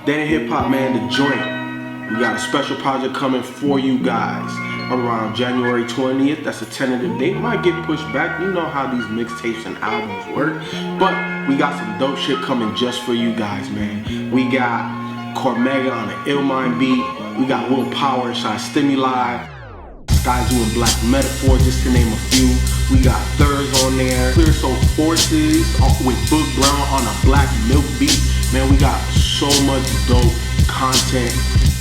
Then Hip Hop, man, the joint. We got a special project coming for you guys around January 20th. That's a tentative date. Might get pushed back. You know how these mixtapes and albums work. But we got some dope shit coming just for you guys, man. We got Cormega on an llmind beat. We got Will Power inside Stimuli. Guys doing Black Metaphor, just to name a few. We got Thurs on there. Clear Soul Forces with Book Brown on a Black Milk beat. Man, we got so much dope content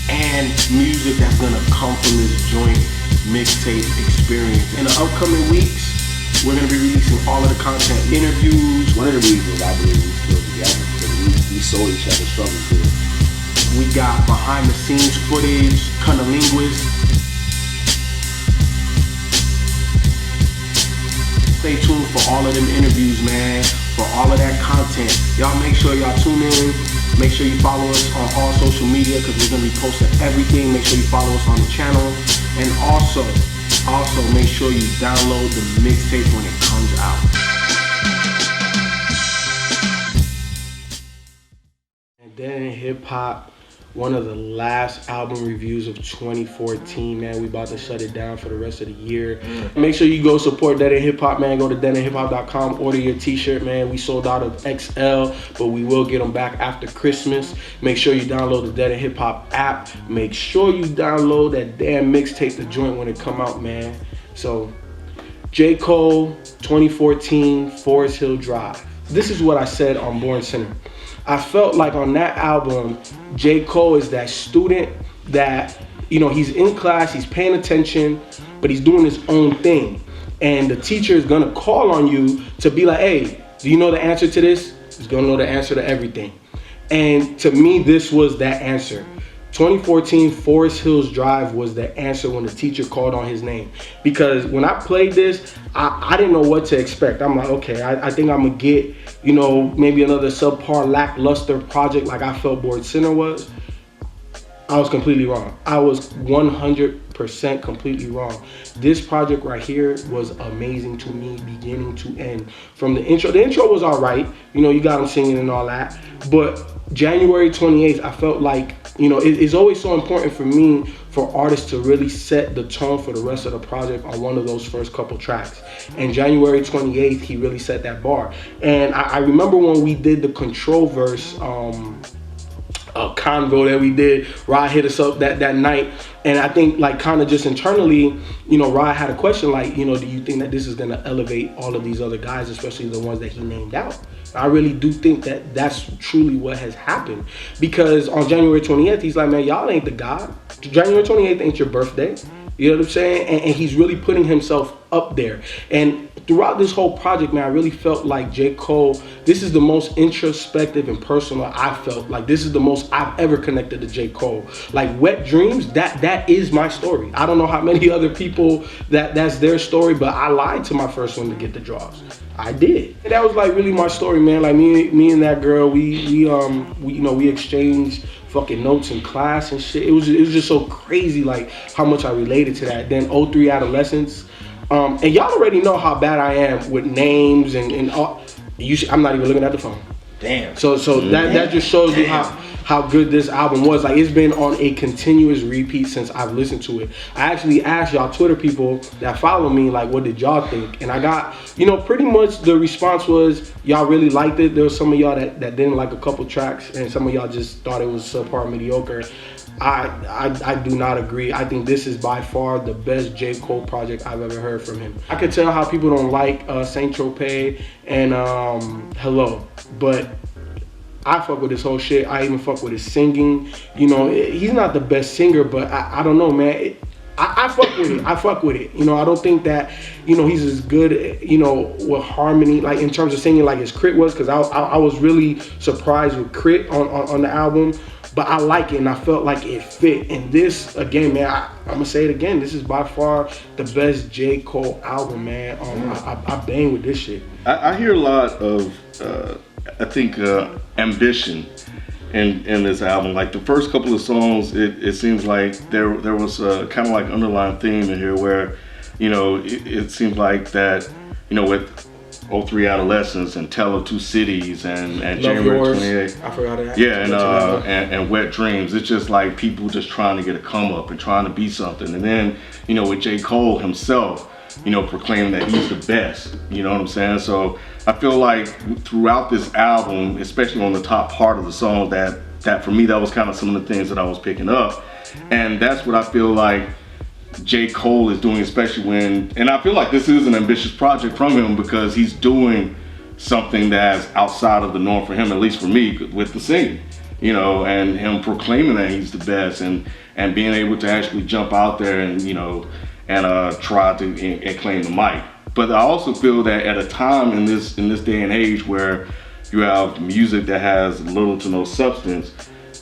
and music that's gonna come from this joint mixtape experience. In the upcoming weeks, we're gonna be releasing all of the content, interviews. One of the reasons I believe we still together, because we saw each other struggle through. We got behind the scenes footage, Cunnilinguist. Stay tuned for all of them interviews, man, for all of that content. Y'all make sure y'all tune in. Make sure you follow us on all social media because we're gonna be posting everything. Make sure you follow us on the channel. And also make sure you download the mixtape when it comes out. And then Hip Hop, one of the last album reviews of 2014, man. We about to shut it down for the rest of the year. Make sure you go support Dead End Hip Hop, man. Go to deadendhiphop.com, order your t-shirt, man. We sold out of XL, but we will get them back after Christmas. Make sure you download the Dead End Hip Hop app. Make sure you download that damn mixtape, The Joint, when it come out, man. So, J.Cole, 2014, Forest Hill Drive. This is what I said on Born Sinner. I felt like on that album, J. Cole is that student that, you know, he's in class, he's paying attention, but he's doing his own thing. And the teacher is gonna call on you to be like, hey, do you know the answer to this? He's gonna know the answer to everything. And to me, this was that answer. 2014 Forest Hills Drive was the answer when the teacher called on his name. Because when I played this, I didn't know what to expect. I'm like, okay, I think I'm gonna get, you know, maybe another subpar, lackluster project like I felt Born Sinner was. I was completely wrong. I was 100% completely wrong. This project right here was amazing to me, beginning to end. From the intro was all right. You know, you got him singing and all that. But January 28th, I felt like, you know, it's always so important for me for artists to really set the tone for the rest of the project on one of those first couple tracks. And January 28th, he really set that bar. And I remember when we did the Control verse, a convo that we did, Rod hit us up that night, and I think like kind of just internally, you know, Rod had a question like, you know, do you think that this is gonna elevate all of these other guys, especially the ones that he named out? I really do think that that's truly what has happened, because on January 28th, he's like, man, y'all ain't the God. January 28th ain't your birthday. You know what I'm saying? And he's really putting himself up there. And throughout this whole project, man, I really felt like J. Cole, this is the most introspective and personal I felt. Like, this is the most I've ever connected to J. Cole. Like, Wet Dreams, that is my story. I don't know how many other people that's their story, but I lied to my first one to get the draws. I did. And that was like really my story, man. Like me and that girl, we you know, we exchanged fucking notes in class and shit. It was just so crazy, like how much I related to that. Then 03 Adolescence, and y'all already know how bad I am with names and all. I'm not even looking at the phone. Damn. So that just shows you how good this album was. Like, it's been on a continuous repeat since I've listened to it. I actually asked y'all Twitter people that follow me, like, what did y'all think? And I got, you know, pretty much the response was y'all really liked it. There was some of y'all that didn't like a couple tracks, and some of y'all just thought it was subpar, mediocre. I do not agree. I think this is by far the best J. Cole project I've ever heard from him. I could tell how people don't like Saint Tropez and Hello, but I fuck with his whole shit. I even fuck with his singing. You know, he's not the best singer, but I don't know, man. I fuck with it. I fuck with it. You know, I don't think that, you know, he's as good, you know, with harmony, like in terms of singing, like his Crit was, because I was really surprised with Crit on the album. But I like it, and I felt like it fit. And this, again, man, I'm gonna say it again, this is by far the best J. Cole album, man. I bang with this shit. I hear a lot of, I think, ambition in this album. Like the first couple of songs, it seems like there was a kind of like underlying theme in here where, you know, it seems like that, you know, with 03 Adolescence and Tell of Two Cities and Love January Yours. 28th. I forgot that. Yeah, and Wet Dreams. It's just like people just trying to get a come up and trying to be something. And then, you know, with J.Cole himself, you know, proclaiming that he's the best. You know what I'm saying? So I feel like throughout this album, especially on the top part of the song, that for me, that was kind of some of the things that I was picking up. And that's what I feel like J. Cole is doing, especially and I feel like this is an ambitious project from him because he's doing something that's outside of the norm for him, at least for me, with the singing, you know, and him proclaiming that he's the best and being able to actually jump out there and, you know, and try to and claim the mic. But I also feel that at a time in this day and age where you have music that has little to no substance,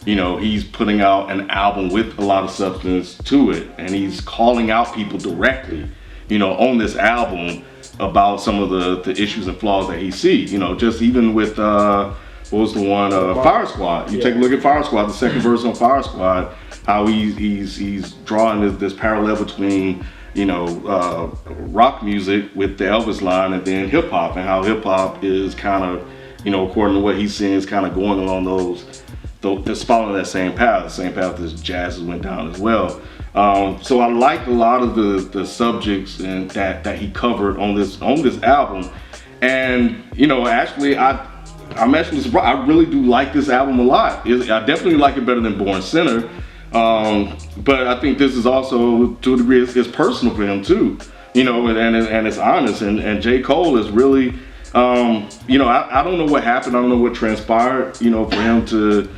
you know, he's putting out an album with a lot of substance to it, and he's calling out people directly, you know, on this album about some of the issues and flaws that he sees. You know, just even with what was the one, Fire Squad. You take a look at Fire Squad, the second verse on Fire Squad, how he's drawing this parallel between, you know, rock music with the Elvis line and then hip hop, and how hip hop is kind of, you know, according to what he's saying, is kind of going along just following that same path as jazz went down as well. So I like a lot of the subjects and that he covered on this album. And, you know, actually I'm actually surprised. I really do like this album a lot. I definitely like it better than Born Sinner. But I think this is also, to a degree, it's personal for him too. You know, and it's honest. And J. Cole is really, you know, I don't know what happened. I don't know what transpired, you know, for him to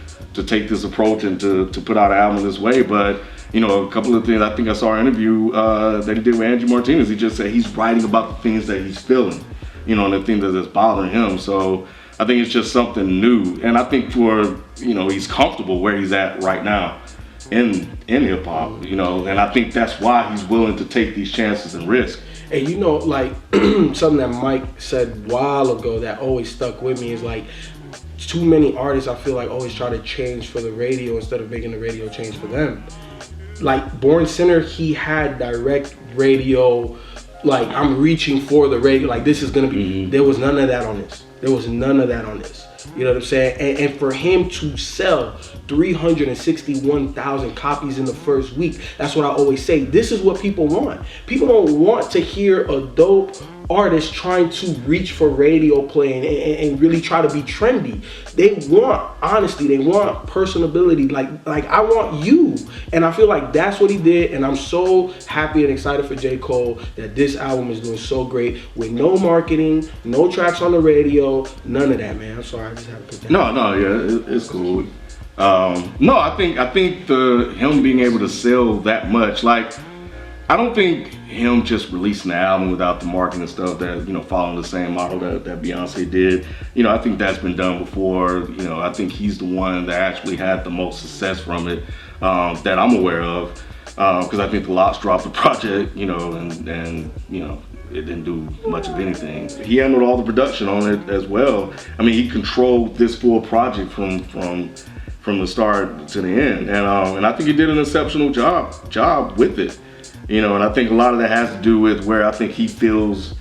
take this approach and to put out an album this way. But, you know, a couple of things, I think I saw an interview that he did with Angie Martinez. He just said he's writing about the things that he's feeling, you know, and the things that is bothering him. So I think it's just something new. And I think you know, he's comfortable where he's at right now in hip hop, you know, and I think that's why he's willing to take these chances and risk. And you know, like something that Mike said a while ago that always stuck with me is like, too many artists, I feel like, always try to change for the radio instead of making the radio change for them. Like Born Sinner, he had direct radio, like I'm reaching for the radio, like this is gonna be, there was none of that on this. You know what I'm saying? And for him to sell 361,000 copies in the first week, that's what I always say. This is what people want. People don't want to hear a dope artist trying to reach for radio play and really try to be trendy. They want honesty. They want personability. Like I want you. And I feel like that's what he did. And I'm so happy and excited for J. Cole that this album is doing so great with no marketing, no tracks on the radio, none of that, man. I'm sorry, I just had to put that. No, yeah, it's cool. No, I think him being able to sell that much, like, I don't think him just releasing the album without the marketing and stuff that, you know, following the same model that Beyonce did, you know, I think that's been done before. You know, I think he's the one that actually had the most success from it that I'm aware of, because I think the Lots dropped the project, you know, and you know, it didn't do much of anything. He handled all the production on it as well. I mean, he controlled this full project from the start to the end, and I think he did an exceptional job with it. You know, and I think a lot of that has to do with where I think he feels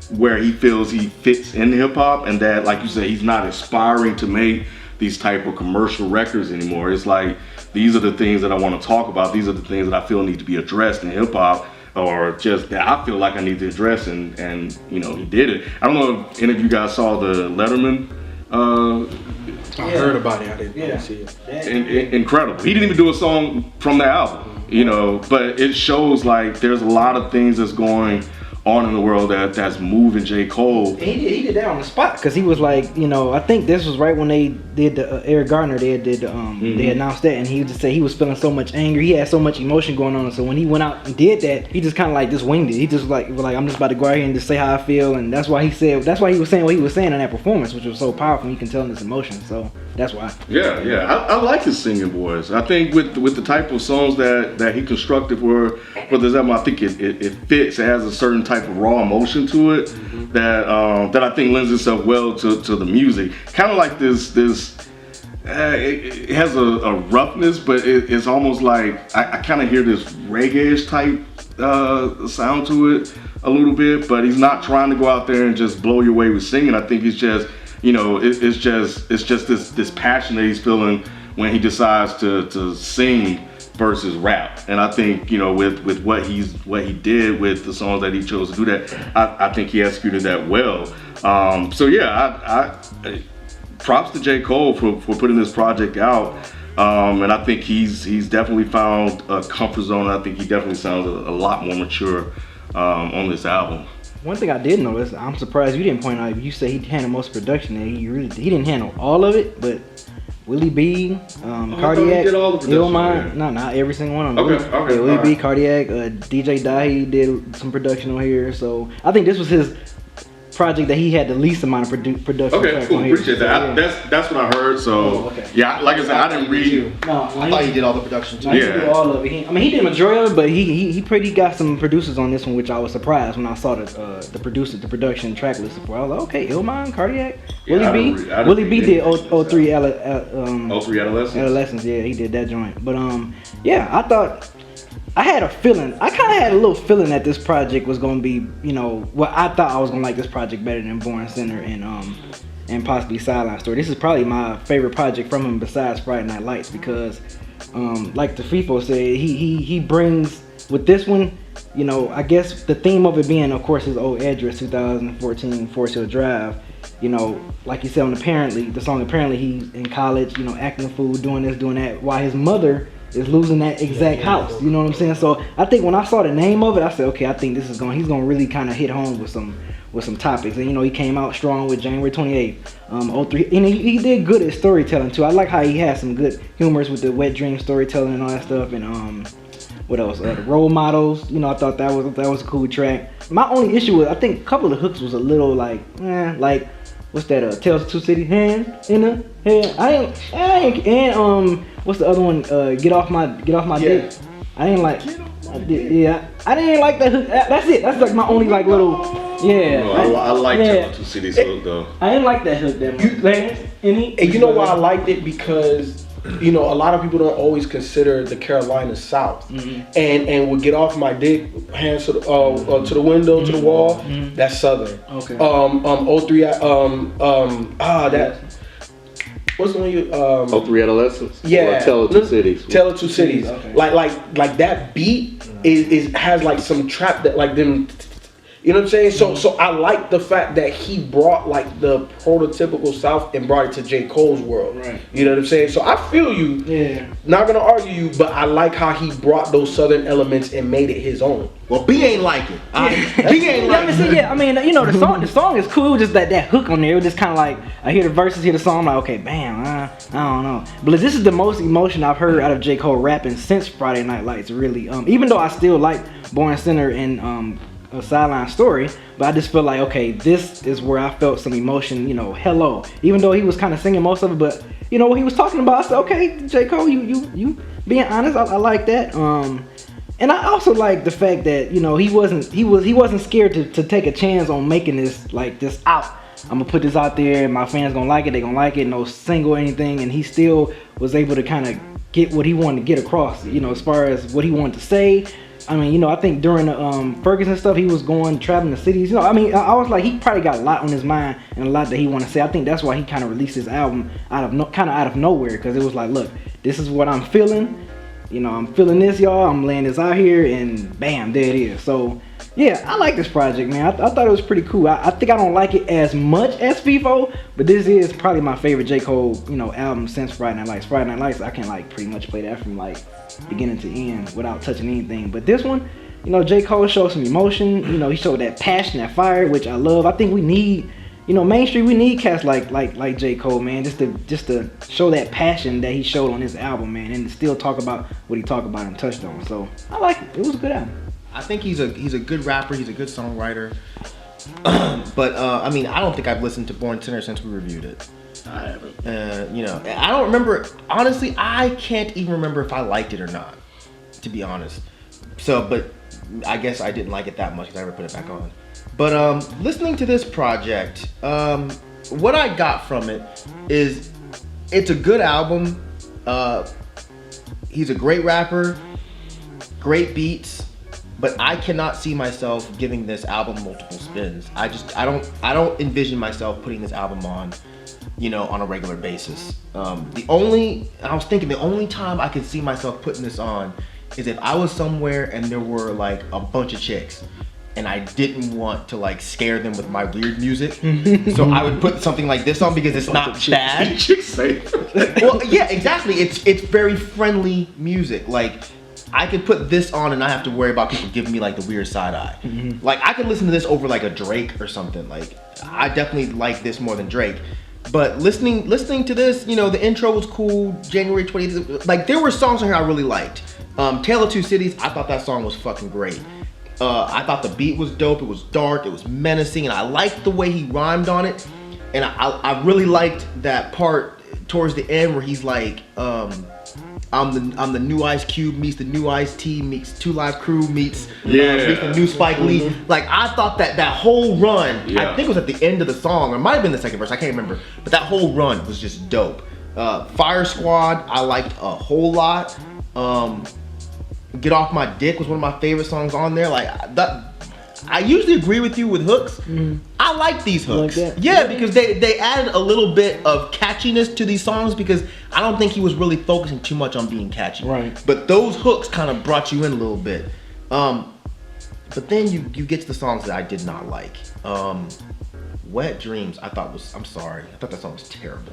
he fits in hip hop, and that, like you said, he's not aspiring to make these type of commercial records anymore. It's like, these are the things that I want to talk about. These are the things that I feel need to be addressed in hip hop, or just that I feel like I need to address, and you know, he did it. I don't know if any of you guys saw the Letterman. I heard about it. I didn't see it. Incredible. He didn't even do a song from the album. You know, but it shows like there's a lot of things that's going on in the world that's moving J. Cole. He did that on the spot, because he was like, you know, I think this was right when they did the Eric Gardner, they announced that, and he just said he was feeling so much anger, he had so much emotion going on, so when he went out and did that, he just kind of like just winged it. He just like I'm just about to go out here and just say how I feel, and that's why he was saying what he was saying in that performance, which was so powerful. You can tell in his emotion, so that's why. Yeah, I like his singing voice. I think with the type of songs that he constructed for this album, I think it fits. It has a certain type of raw emotion to it that I think lends itself well to the music. Kind of like this. It has a roughness, but it's almost like I kind of hear this reggae-ish type sound to it. a little bit, but he's not trying to go out there and just blow you away with singing. I think he's just, you know, it's just this passion that he's feeling when he decides to sing versus rap. And I think, you know, with what he did with the songs that he chose to do that, I think he executed that well. So yeah, I props to J. Cole for putting this project out. And I think he's definitely found a comfort zone. I think he definitely sounds a lot more mature on this album. One thing I did notice, I'm surprised you didn't point out. You say he handled most production, and he didn't handle all of it, but Willie B, Cardiak, llmind, no, not every single one of them. Okay, Willie B, Cardiak, DJ DEHH did some production on here, so I think this was his project that he had the least amount of production. Okay, cool. Appreciate that. That's what I heard. So yeah, like I said, I didn't read. No, I thought he did all the production too. He did all of it. He did majority of it, but he got some producers on this one, which I was surprised when I saw the production track list before. I was like, okay, llmind, Cardiak, Willie B did 03 Adolescence. Yeah, he did that joint. But yeah, I thought. I had a feeling, I kind of had a little feeling that this project was going to be, you know, well, I thought I was going to like this project better than Born Sinner and possibly Sideline Story. This is probably my favorite project from him besides Friday Night Lights because, like the FIFO said, he brings, with this one, you know, I guess the theme of it being, of course, his old address, 2014 Forest Hill Drive. You know, like he said on the song Apparently, he's in college, you know, acting a fool, doing this, doing that, while his mother is losing that exact house. You know what I'm saying? So I think when I saw the name of it, I said, okay, I think he's gonna really kind of hit home with some topics. And you know, he came out strong with January 28th, 03, and he did good at storytelling too. I like how he had some good humors with the Wet Dream storytelling and all that stuff. And what else? The Role Models. You know, I thought that was a cool track. My only issue was I think a couple of the hooks was a little like what's that? Tales of Two Cities, hands in the head. I ain't and what's the other one? Get off my dick. I didn't like. I didn't like that hook. That's it. That's like my only like little. Yeah. No, I like Tales of Two Cities hook though. I didn't like that hook that much. And you know why I liked it? Because you know, a lot of people don't always consider the Carolina South, and would get off my dick, hands to the window, to the wall. That's Southern. Okay. 03. That. What's the one you? 03 Adolescence. Yeah. Or Tell of Two Cities. Tell of Two Cities. Okay. Like that beat is has like some trap that like them. You know what I'm saying? So I like the fact that he brought like the prototypical South and brought it to J. Cole's world. Right. You know what I'm saying? So I feel you. Yeah. Not gonna argue you, but I like how he brought those Southern elements and made it his own. Well, B ain't like it. B ain't like it. Yeah, I mean, you know, the song is cool. It was just that hook on there. It was just kind of like I hear the verses, hear the song, I'm like, okay, bam, I don't know. But this is the most emotion I've heard out of J. Cole rapping since Friday Night Lights. Really, even though I still like Born Sinner and A Sideline Story, but I just feel like, okay, this is where I felt some emotion, you know, hello. Even though he was kind of singing most of it, but you know what he was talking about, I said, okay, J. Cole, you being honest, I like that. And I also like the fact that, you know, he wasn't scared to take a chance on making this out. I'm gonna put this out there and my fans gonna like it, they gonna like it, no single or anything, and he still was able to kind of get what he wanted to get across, you know, as far as what he wanted to say. I mean, you know, I think during the Ferguson stuff, he was traveling the cities. You know, I mean, I was like, he probably got a lot on his mind and a lot that he want to say. I think that's why he kind of released his album out of nowhere, because it was like, look, this is what I'm feeling. You know, I'm feeling this, y'all. I'm laying this out here, and bam, there it is. So, yeah, I like this project, man. I thought it was pretty cool. I think I don't like it as much as FIFO, but this is probably my favorite J. Cole, you know, album since Friday Night Lights. Friday Night Lights, I can like pretty much play that from like beginning to end without touching anything. But this one, you know, J. Cole showed some emotion. You know, he showed that passion, that fire, which I love. I think we need, you know, mainstream, we need cats like J. Cole, man, just to show that passion that he showed on his album, man, and to still talk about what he talked about and touched on. So I like it. It was a good album. I think he's a good rapper. He's a good songwriter. But I mean, I don't think I've listened to Born Sinner since we reviewed it. I haven't. You know, I don't remember. Honestly, I can't even remember if I liked it or not, to be honest. So, but I guess I didn't like it that much because I never put it back on. But listening to this project, what I got from it is it's a good album. He's a great rapper, great beats. but I cannot see myself giving this album multiple spins. I don't envision myself putting this album on, you know, on a regular basis. I was thinking the only time I could see myself putting this on is if I was somewhere and there were like a bunch of chicks and I didn't want to like scare them with my weird music. So I would put something like this on because it's not bad. Chicks say. Well, yeah, exactly. It's very friendly music. Like I could put this on and not have to worry about people giving me like the weird side eye. Like I could listen to this over like a Drake or something. Like I definitely like this more than Drake. But listening to this, you know, the intro was cool. January 20th, like there were songs on here I really liked. Tale of Two Cities, I thought that song was fucking great. I thought the beat was dope. It was dark. It was menacing, and I liked the way he rhymed on it. And I really liked that part towards the end where he's like, I'm the new Ice Cube meets the new Ice T meets Two Live Crew meets the new Spike Lee. Like I thought that whole run, I think it was at the end of the song, or it might have been the second verse, I can't remember. But that whole run was just dope. Fire Squad, I liked a whole lot. Get Off My Dick was one of my favorite songs on there. Like that, I usually agree with you with hooks. I like these hooks. Like yeah, because they added a little bit of catchiness to these songs because I don't think he was really focusing too much on being catchy. Right. But those hooks kind of brought you in a little bit. But then you get to the songs that I did not like. Wet Dreams, I'm sorry. I thought that song was terrible.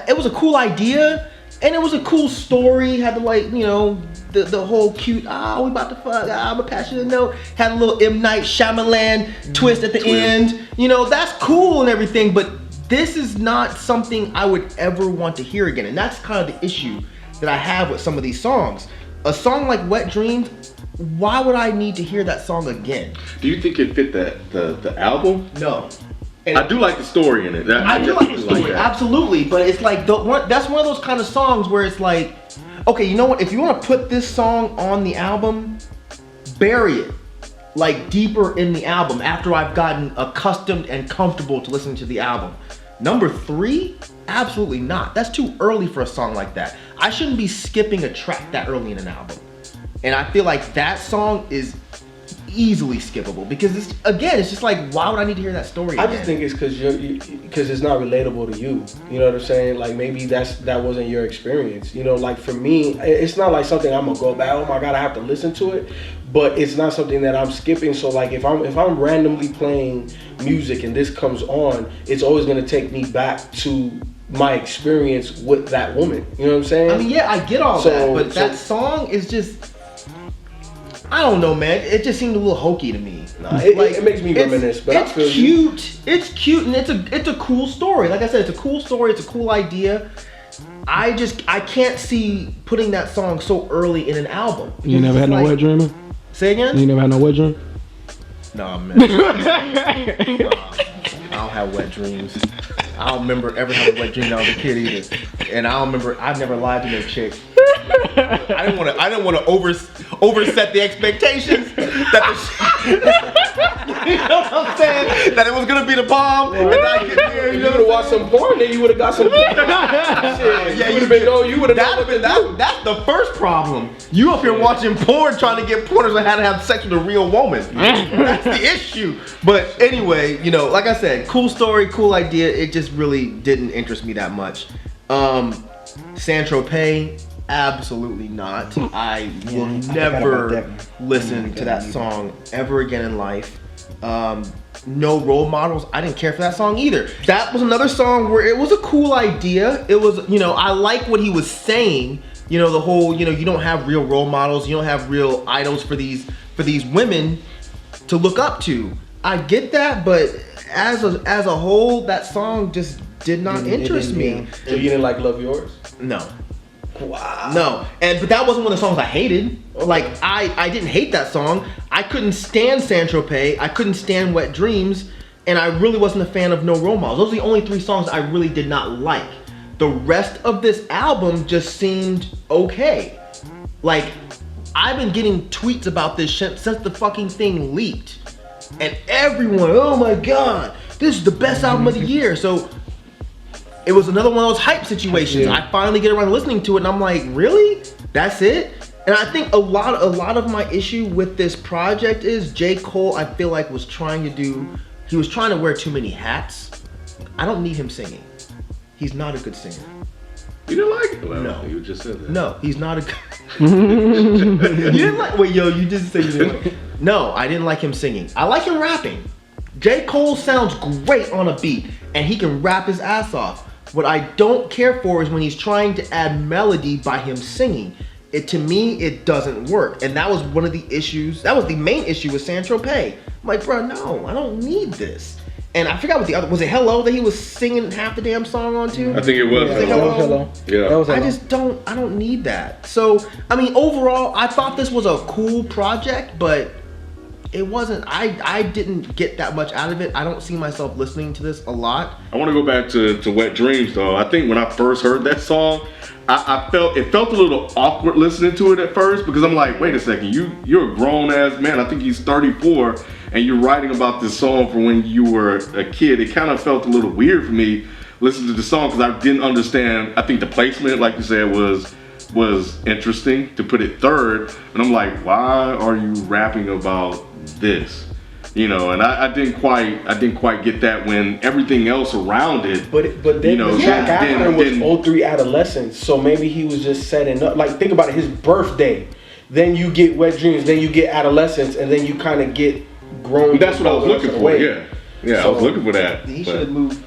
It was a cool idea. And it was a cool story. Had the like, you know, the whole cute, we about to fuck, I'm a passionate note. Had a little M. Night Shyamalan twist at the end. You know, that's cool and everything, but this is not something I would ever want to hear again. And that's kind of the issue that I have with some of these songs. A song like Wet Dreams, why would I need to hear that song again? Do you think it fit the album? No. And I do like the story in it. I do like the story, absolutely. But it's like that's one of those kind of songs where it's like, okay, you know what? If you want to put this song on the album, bury it like deeper in the album after I've gotten accustomed and comfortable to listening to the album. Number 3, absolutely not. That's too early for a song like that. I shouldn't be skipping a track that early in an album. And I feel like that song is easily skippable because it's just like, why would I need to hear that story again? I just think it's because it's not relatable to you. You know what I'm saying? Like maybe that wasn't your experience. You know, like for me, it's not like something I'm gonna go back. Oh my god, I have to listen to it. But it's not something that I'm skipping. So like if I'm randomly playing music and this comes on, it's always gonna take me back to my experience with that woman. You know what I'm saying? I mean, yeah, I get all that, but that song is just, I don't know, man. It just seemed a little hokey to me. It makes me reminisce, but I feel cute. It's cute and it's a cool story. Like I said, it's a cool story. It's a cool idea. I can't see putting that song so early in an album. You never had no wet dream? Say again? You never had no wet dream? Nah, man. I don't have wet dreams. I don't remember ever having a wet dream when I was a kid either. And I don't remember, I've never lied to no chick. I didn't want to overset the expectations that you know what I'm saying? That it was gonna be the bomb. And I get there, you would have watched some porn, then you would have got some. Yeah, you would have been. That's the first problem. You up here watching porn, trying to get pointers on how to have sex with a real woman. That's the issue. But anyway, you know, like I said, cool story, cool idea. It just really didn't interest me that much. Saint-Tropez, absolutely not. I will never listen to that song ever again in life. No Role Models, I didn't care for that song either. That was another song where it was a cool idea. It was, you know, I like what he was saying. You know, the whole, you know, you don't have real role models, you don't have real idols for these women to look up to. I get that, but as a whole, that song just did not interest me. So you didn't like Love Yours? No. Wow. No, but that wasn't one of the songs I hated. Like I didn't hate that song. I couldn't stand Saint-Tropez. I couldn't stand Wet Dreams, and I really wasn't a fan of No Role Models. Those are the only 3 songs I really did not like. The rest of this album just seemed okay. Like I've been getting tweets about this shit since the fucking thing leaked, and everyone, oh my god, this is the best album of the year. So it was another one of those hype situations. I finally get around to listening to it and I'm like, really? That's it? And I think a lot of my issue with this project is J. Cole, I feel like was trying to wear too many hats. I don't need him singing. He's not a good singer. You didn't like it? Well, No. you just said that. No, he's not a good You didn't like wait, yo, you just said you didn't like No, I didn't like him singing. I like him rapping. J. Cole sounds great on a beat, and he can rap his ass off. What I don't care for is when he's trying to add melody by him singing. To me, it doesn't work. And that was one of the issues. That was the main issue with San Tropez. I'm like, bro, no, I don't need this. And I forgot what the other, was it Hello that he was singing half the damn song on too? I think it was. Hello. Yeah. That was I Hello. just I don't need that. So, I mean, overall, I thought this was a cool project, but it wasn't, I didn't get that much out of it. I don't see myself listening to this a lot. I want to go back to Wet Dreams though. I think when I first heard that song, it felt a little awkward listening to it at first because I'm like, wait a second, you're a grown ass man. I think he's 34 and you're writing about this song from when you were a kid. It kind of felt a little weird for me listening to the song because I didn't understand. I think the placement, like you said, was interesting to put it third. And I'm like, why are you rapping about this? You know, and I didn't quite get that when everything else around it. But then the track after was 03 Adolescence, so maybe he was just setting up. Like, think about it, his birthday. Then you get Wet Dreams, then you get Adolescence, and then you kind of get grown. That's what I was looking for. Yeah, I was looking for that. He should have moved.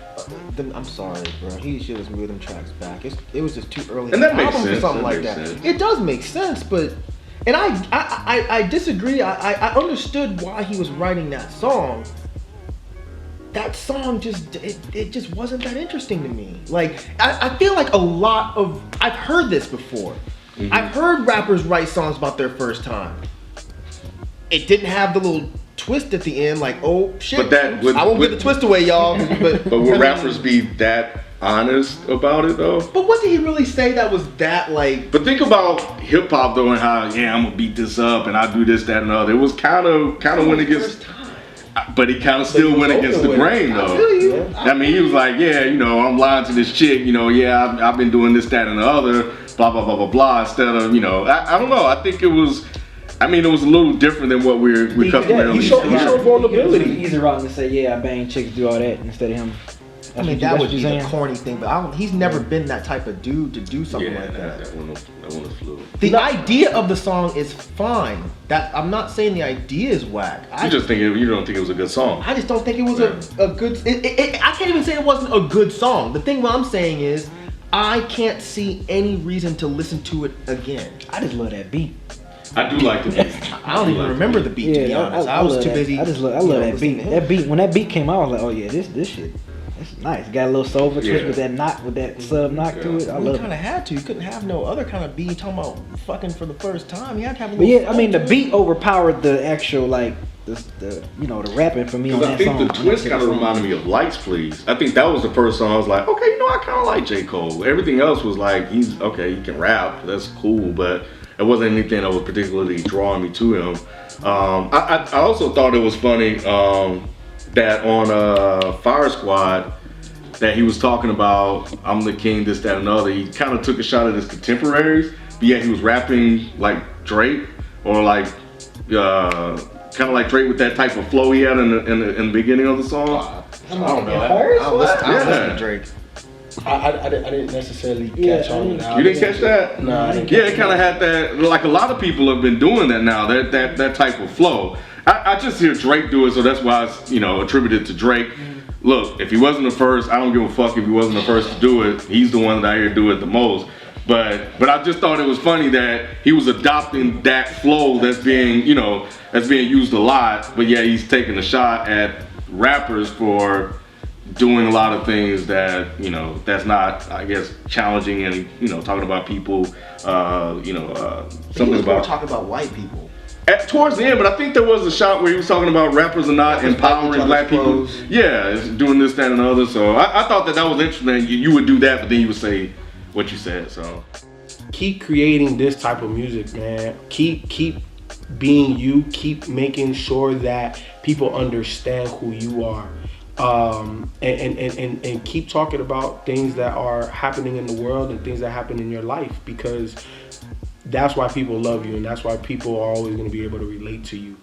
I'm sorry, bro. He should have moved them tracks back. It was just too early. And that makes sense. For something like that. It does make sense, but. And I disagree. I understood why he was writing that song. That song just wasn't that interesting to me. Like I feel like I've heard this before. Mm-hmm. I've heard rappers write songs about their first time. It didn't have the little twist at the end, like, oh shit. But I won't give the twist away, y'all. But will rappers be that honest about it though? But what did he really say that was that like? But think about hip hop though and how I'm gonna beat this up and I do this, that, and the other. It was kind of went against, but he kind of still went against the grain though. I mean, he was like, yeah, you know, I'm lying to this chick, you know, yeah, I've been doing this, that, and the other, blah blah blah blah blah. Instead of, you know, I don't know. I think it was. I mean, it was a little different than what we customarily. He showed vulnerability. Easy route to say, yeah, I bang chicks, do all that instead of him. I mean, that would be a corny thing, but he's never been that type of dude to do something like that. That one was fluid. The idea of the song is fine. I'm not saying the idea is whack. You don't think it was a good song. I just don't think it was a good. I can't even say it wasn't a good song. The thing what I'm saying is, I can't see any reason to listen to it again. I just love that beat. I do like the beat. I don't even remember the beat, to be honest. I was too busy. I love that beat. That beat, when that beat came out, I was like, oh yeah, this shit. It's nice. Got a little soulful twist with that knock, with that sub knock to it. I love it. You kind of had to. You couldn't have no other kind of beat. You talking about fucking for the first time. You had to have a little. But yeah, I mean, the beat overpowered the actual like the rapping for me on that song. I think the twist kind of reminded me of Lights Please. I think that was the first song I was like, okay, you know, I kind of like J. Cole. Everything else was like, he can rap. That's cool, but it wasn't anything that was particularly drawing me to him. I also thought it was funny that on Fire Squad that he was talking about I'm the king, this, that, and other. He kind of took a shot at his contemporaries, but yet he was rapping like Drake or like kind of like Drake with that type of flow he had in the beginning of the song. I don't know. I listen to Drake. I didn't necessarily catch on to that. You didn't catch that? No, I didn't. Yeah, it kind of had that. Like a lot of people have been doing that now. That type of flow. I just hear Drake do it, so that's why it's attributed to Drake. Look, if he wasn't the first, I don't give a fuck if he wasn't the first to do it. He's the one that I hear do it the most. But I just thought it was funny that he was adopting that flow that's being used a lot. But yeah, he's taking a shot at rappers for doing a lot of things that that's not, I guess, challenging and talking about people. Something about talking about white people. Towards the end, but I think there was a shot where he was talking about rappers are not empowering black people. Yeah, it's doing this, that, and the other. So I thought that was interesting. You would do that, but then you would say what you said. So keep creating this type of music, man. Keep being you. Keep making sure that people understand who you are. And keep talking about things that are happening in the world and things that happen in your life, because that's why people love you, and that's why people are always going to be able to relate to you.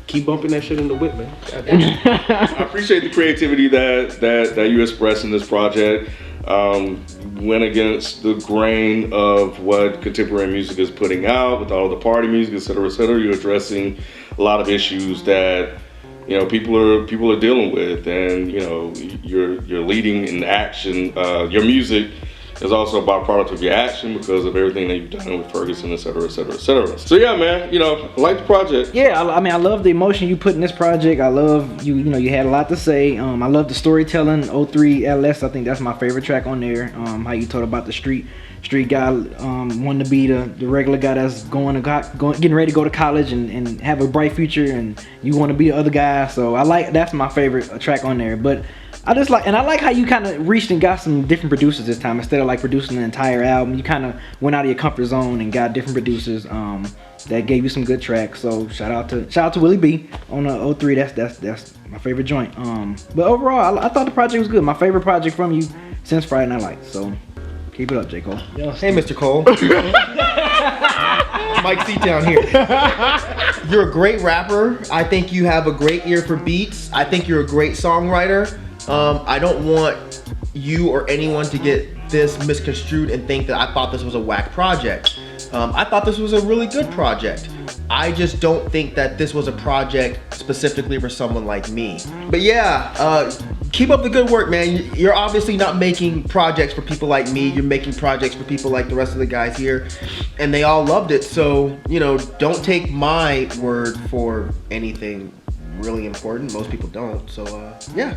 Keep bumping that shit in the whip, man. I appreciate the creativity that you expressed in this project. Went against the grain of what contemporary music is putting out with all the party music, et cetera, et cetera. You're addressing a lot of issues that, you know, people are dealing with, and, you know, you're leading in action. Your music is also a byproduct of your action because of everything that you've done with Ferguson, et cetera, et cetera, et cetera. So yeah, man, you know, I like the project. Yeah, I mean, I love the emotion you put in this project. I love you know, you had a lot to say. I love the storytelling. 03 LS, I think that's my favorite track on there. How you told about the street guy wanting to be the regular guy that's getting ready to go to college and have a bright future, and you want to be the other guy. So that's my favorite track on there. But I like how you kind of reached and got some different producers this time. Instead of like producing the entire album, you kind of went out of your comfort zone and got different producers that gave you some good tracks. So shout out to Willie B on the 03. That's my favorite joint. But overall, I thought the project was good. My favorite project from you since Friday Night Lights. So keep it up, J. Cole. Hey, Mr. Cole. Mike C down here. You're a great rapper. I think you have a great ear for beats. I think you're a great songwriter. I don't want you or anyone to get this misconstrued and think that I thought this was a whack project. I thought this was a really good project. I just don't think that this was a project specifically for someone like me. But yeah, keep up the good work, man. You're obviously not making projects for people like me. You're making projects for people like the rest of the guys here, and they all loved it. So, you know, don't take my word for anything really important. Most people don't. So, yeah.